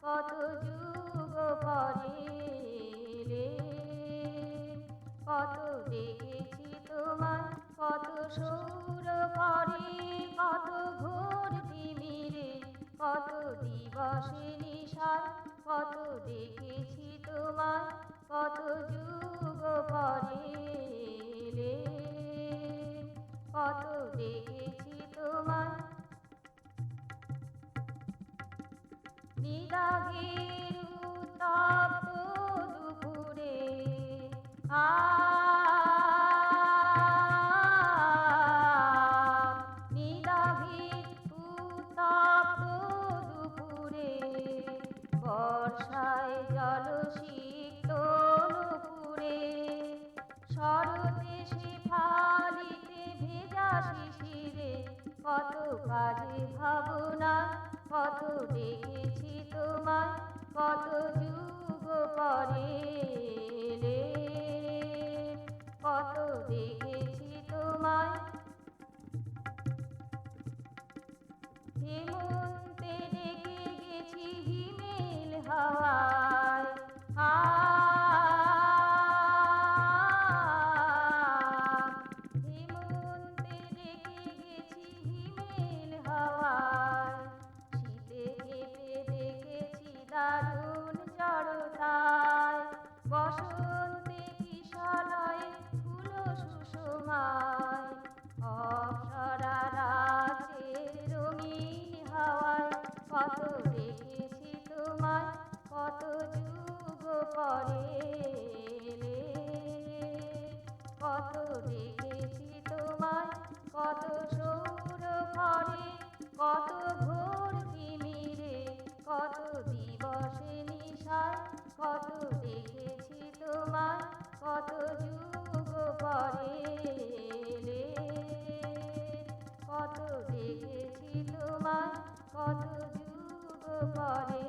কত যুগ পরে এলে। কত দেখেছি তোমায়, কত সুর করে, কত ঘোর তিমিরে, কত দিবসে নিশায়, কত দেখেছি তোমায়, কত যুগ পরে এলে। কত দেখেছি তোমায় নিদাঘের উত্তপ্ত দুপুরে, নিদাঘের উত্তপ্ত দুপুরে, বর্ষায় জলসিক্ত নুপুরে, শরতে শেফালিতে ভেজা শিশিরে, কত কাজে ভাবনা, কত দেখেছি তোমায়, কত যুগ পরে এলে। কত দেখেছি তোমায় হেমন্তে ডেকে গেছি হিমেল হাওয়ায়, হেমন্তে ডেকে গেছি হিমেল হাওয়ায়, শীতে কেটে দেখেছি দারুণ জড়তায়, বসন্তে কিশলয়ে ফুল সুষমায়, অপ্সরা রাতের রঙিন হাওয়ায়, কত দেখেছি তোমায়, কত যুগ পরে এলে। কত দেখেছি তোমায়, কত সুর করে, কত ঘোর তিমিরে, কত দিবসে নিশায়, কত দেখেছি তোমায়, কত যুগ পরে এলে। কত দেখেছি তোমায়, কত যুগ পরে।